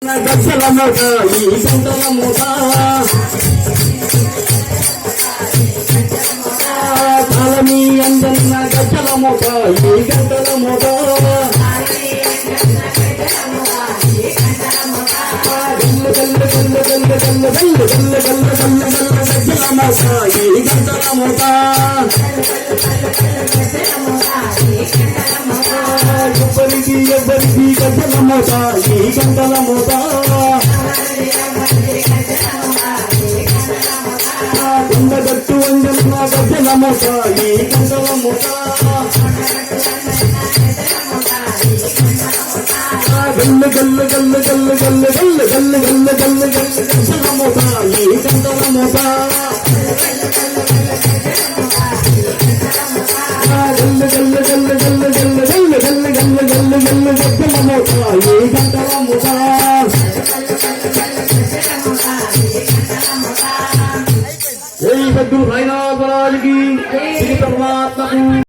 గజ్జల మూట ఈ గంటల మూట కాలనీ అంజన్న గజ్జల మూట ఈ గంటల మూట గల్లు గల్లు గల్లు గల్లు గల్లు గల్లు గల్లు గల్లు గల్లు గల్లు గజ్జల మూట ఈ గంటల మూట ఎవ్వరికి గజ్జల మూట ఈ గంటల మూట కొండగట్టు అంజన్న గజ్జల మూట ఈ గంటల మూట గల్లు గల్లు గల్లు గల్లు గల్లు గల్లు గల్లు గల్లు గల్లు గల్లు గజ్జల మూట ఈ గంటల మూట గల్లు గల్లు గల్లు గల్లు గల్లు గల్లు గల్లు గల్లు గల్లు గల్లు గజ్జల మూట ఈ గంటల మూట జై సద్గురు సాయినాథ్ మహారాజ్ కి శ్రీ పరమాత్మకు